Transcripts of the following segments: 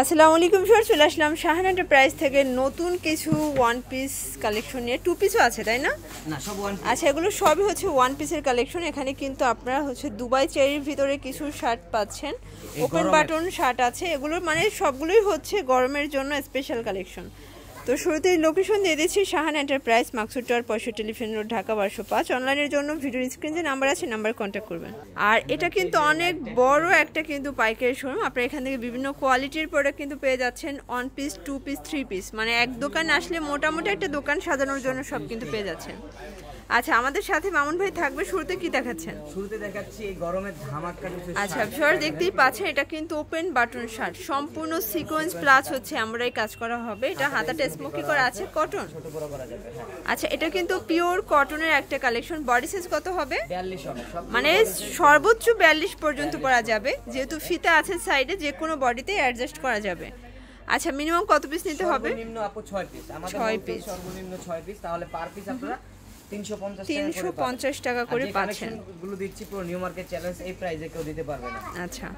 আসসালামু আলাইকুম স্যার, চলে আসলাম শাহান এন্টারপ্রাইজ থেকে নতুন কিছু ওয়ান পিস কালেকশন নিয়ে। টু পিসও আছে তাই না? আচ্ছা, এগুলো সবই হচ্ছে ওয়ান পিসের কালেকশন। এখানে কিন্তু আপনারা হচ্ছে দুবাই চেরির ভিতরে কিছু শার্ট পাচ্ছেন, ওপেন বাটন শার্ট আছে। এগুলো মানে সবগুলোই হচ্ছে গরমের জন্য স্পেশাল কালেকশন। তো শুরুতেই লোকেশন দিয়ে দিচ্ছি Shahan enterprise, Maksud tower 65 telephone road, Dhaka 1205। অনলাইনের জন্য ভিডিও স্ক্রিনে নাম্বার আছে, নাম্বার কন্ট্যাক্ট করবেন। আর এটা কিন্তু অনেক বড় একটা কিন্তু পাইকারি শোরুম। আপনারা এখান থেকে বিভিন্ন কোয়ালিটির প্রোডাক্ট কিন্তু পেয়ে যাচ্ছেন, one piece, two piece, three piece, মানে এক দোকান আসলে মোটামুটি একটা দোকান সাজানোর জন্য সব কিন্তু পেয়ে যাচ্ছেন। আচ্ছা, আমাদের সাথে মামুন ভাই থাকবে। শুরুতে কি দেখাচ্ছেন? শুরুতে দেখাচ্ছি এই গরমের ধামাকা কিছু। আচ্ছা ভিউয়ার, দেখতেই পাচ্ছেন এটা কিন্তু ওপেন বাটন শার্ট, সম্পূর্ণ সিকোয়েন্স প্লাস হচ্ছে এমব্রয়ডারি কাজ করা হবে। এটা হাতাটা স্মোকি করা আছে, কটন। ছোট বড় করা যাবে। আচ্ছা, এটা কিন্তু পিওর কটনের একটা কালেকশন। বডি সাইজ কত হবে? 42 হবে, মানে সর্বোচ্চ 42 পর্যন্ত পরা যাবে, যেহেতু ফিতা আছে সাইডে, যে কোনো বডিতে অ্যাডজাস্ট করা যাবে। আচ্ছা, মিনিমাম কত পিস নিতে হবে? সর্বনিম্ন আপু 6 পিস। আমাদের 6 পিস, সর্বনিম্ন 6 পিস। তাহলে পার পিস আপনারা 350 টাকা করে পাচ্ছেন। গুলো দিচ্ছি পুরো নিউ মার্কেট চ্যালেঞ্জ, এই প্রাইসে কেউ দিতে পারবে না। আচ্ছা,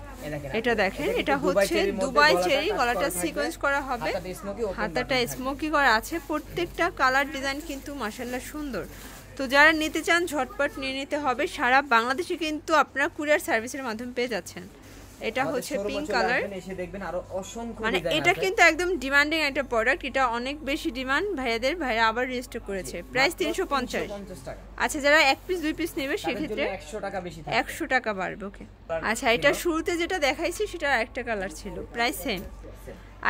এটা দেখেন, এটা হচ্ছে দুবাই চেরি, গলাটা সিকোয়েন্স করা হবে, হাতাটা স্মোকি করা আছে। প্রত্যেকটা কালার ডিজাইন কিন্তু মাশাআল্লাহ সুন্দর। তো যারা নিতে চান ঝটপট নিয়ে নিতে হবে। সারা বাংলাদেশে কিন্তু আপনারা কুরিয়ার সার্ভিসের মাধ্যমে পেয়ে যাচ্ছেন। এটা হচ্ছে পিঙ্ক কালার, এসে দেখবেন আরো অসংখ্য মানে ডিজাইন আছে। এটা কিন্তু একদম ডিমান্ডিং একটা প্রোডাক্ট। এটা অনেক বেশি ডিমান্ড ভাইয়াদের, ভাইয়া আবার রিস্টক করেছে। প্রাইস 350 টাকা। আচ্ছা, যারা এক পিস দুই পিস নেবে সেক্ষেত্রে 100 টাকা বেশি, 100 টাকা বাড়বে। ওকে। আচ্ছা, এটা শুরুতে যেটা দেখাইছি সেটা আরেকটা কালার ছিল, প্রাইস সেম।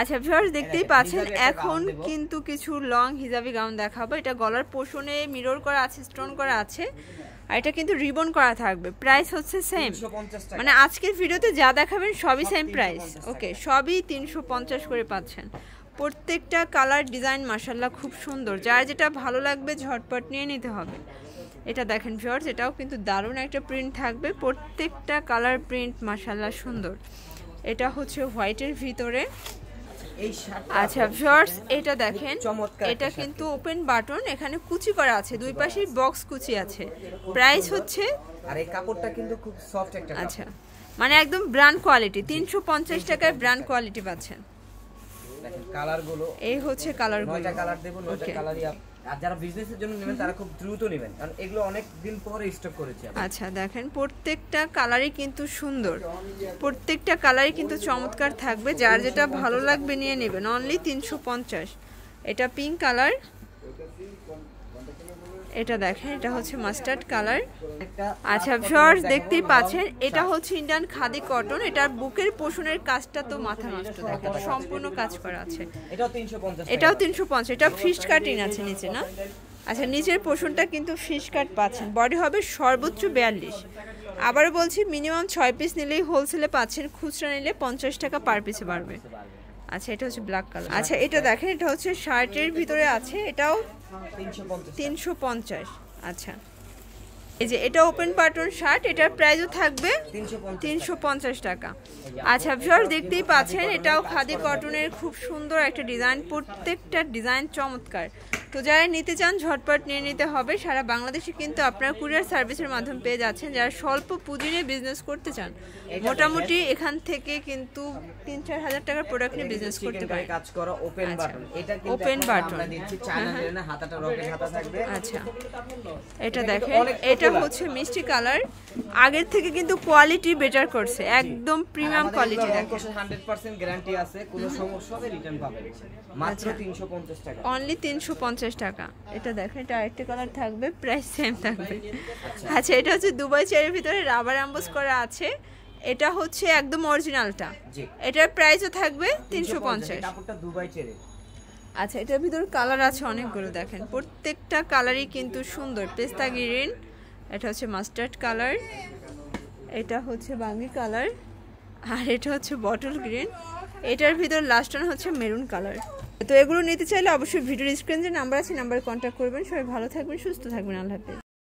আচ্ছা ভিউয়ার্স, দেখতেই পাচ্ছেন এখন কিন্তু কিছু লং হিজাবি গাউন দেখাবো। এটা গলার পোর্শনে মিরর করা আছে, স্টোন করা আছে, আর এটা কিন্তু রিবন করা থাকবে। প্রাইস হচ্ছে সেম, মানে আজকের ভিডিওতে যা দেখাবেন সবই সেম প্রাইস। ওকে, সবই 350 করে পাচ্ছেন। প্রত্যেকটা কালার ডিজাইন মাশাআল্লাহ খুব সুন্দর। যার যেটা ভালো লাগবে ঝটপট নিয়ে নিতে হবে। এটা দেখেন ভিউয়ার্স, এটাও কিন্তু দারুণ একটা প্রিন্ট থাকবে। প্রত্যেকটা কালার প্রিন্ট মাশাআল্লাহ সুন্দর। এটা হচ্ছে হোয়াইটের ভিতরে। আচ্ছা ভিউয়ার্স, এটা দেখেন, এটা কিন্তু ওপেন বাটন, এখানে কুচি করা আছে, দুই পাশে বক্স কুচি আছে। প্রাইস হচ্ছে, আর এই কাপড়টা কিন্তু খুব সফট একটা কাপড়। আচ্ছা, মানে একদম ব্র্যান্ড কোয়ালিটি। 350 টাকায় ব্র্যান্ড কোয়ালিটি পাচ্ছেন। দেখেন কালারগুলো, এই হচ্ছে কালারগুলো, 9টা কালার দেব, 9টা কালারই। আর যারা বিজনেসের জন্য নেবেন তারা খুব দ্রুত নেবেন, কারণ এগুলো অনেক দিন পরে স্টক করেছি। আচ্ছা দেখেন, প্রত্যেকটা কালারই কিন্তু সুন্দর, প্রত্যেকটা কালারই কিন্তু চমৎকার থাকবে। যার যেটা ভালো লাগবে নিয়ে নেবেন। অনলি 350। এটা পিঙ্ক কালার, এটা দেখেন, এটা হচ্ছে মাস্টার্ড কালার। আচ্ছা ভিউয়ার্স, দেখতেই পাচ্ছেন, এটা হচ্ছে ইন্ডিয়ান খাদি কটন। এটার বুকের পোষণের কাজটা তো মাথা নষ্ট, দেখেন সম্পূর্ণ কাজ করা আছে। এটাও 350। এটা ফিশ কাটিং আছে নিচে, না? আচ্ছা, নিচের পোষণটা কিন্তু ফিশ কাট পাচ্ছেন। বডি হবে সর্বোচ্চ 42। আবারও বলছি, মিনিমাম 6 পিস নিলেই হোলসেলে পাচ্ছেন, খুচরা নিলে 50 টাকা পার পিসে বাড়বে। আচ্ছা, এটা হচ্ছে ব্ল্যাক কালার। আচ্ছা, এটা দেখেন, এটা হচ্ছে শার্টের ভিতরে আছে, এটাও 350। আচ্ছা, এই যে এটা ওপেন বাটন শার্ট, এটার প্রাইসও থাকবে 350 টাকা। আচ্ছা ভিউয়ার্স, দেখতেই পাচ্ছেন, এটাও খাদি কটনের খুব সুন্দর একটা ডিজাইন। প্রত্যেকটা ডিজাইন চমৎকার। তো যারা নিতে চান ঝটপট নিয়ে নিতে হবে। সারা বাংলাদেশে কিন্তু আপনারা কুরিয়ার সার্ভিসের মাধ্যমে পেয়ে যাচ্ছেন। যারা স্বল্প পুঁজি নিয়ে বিজনেস করতে চান, মোটামুটি এখান থেকে কিন্তু 3-4 হাজার টাকার প্রোডাক্ট নিয়ে বিজনেস করতে পারেন। কাজ করা ওপেন বাটন, এটা কিন্তু ওপেন বাটন আমরা দিচ্ছি চায়না নিলে না, হাতাটা রকেট হাতা থাকবে। আচ্ছা, এটা দেখেন, এটা হচ্ছে মিষ্টি কালার। আগের থেকে কিন্তু কোয়ালিটি বেটার করছে, একদম প্রিমিয়াম কোয়ালিটি। দেখেন 100% গ্যারান্টি আছে, কোনো সমস্যা হবে রিটার্ন পাবেন। মাত্র 350 টাকা, অনলি 350 টাকা। এটা দেখেন, এটা আরেকটা কালার থাকবে, প্রাইস সেম থাকবে। আচ্ছা, এটা হচ্ছে দুবাই চেরির ভিতরে রাবার এমবোস করা আছে। এটা হচ্ছে একদম অরিজিনালটা, এটার প্রাইসও থাকবে 350। কাপড়টা দুবাই চেরি। আচ্ছা, এটার ভিতর কালার আছে অনেকগুলো, দেখেন প্রত্যেকটা কালারই কিন্তু সুন্দর। পেস্তা গ্রিন, এটা হচ্ছে মাস্টার্ড কালার, এটা হচ্ছে বাঙ্গি কালার, আর এটা হচ্ছে বটল গ্রিন। এটার ভিতর লাস্ট ওয়ান হচ্ছে মেরুন কালার। তো এগুলো নিতে চাইলে অবশ্যই ভিডিওর স্ক্রিনে যে নাম্বার আছে, নাম্বারে কন্ট্যাক্ট করবেন। সবাই ভালো থাকবেন, সুস্থ থাকবেন। আল্লাহ হাফেজ।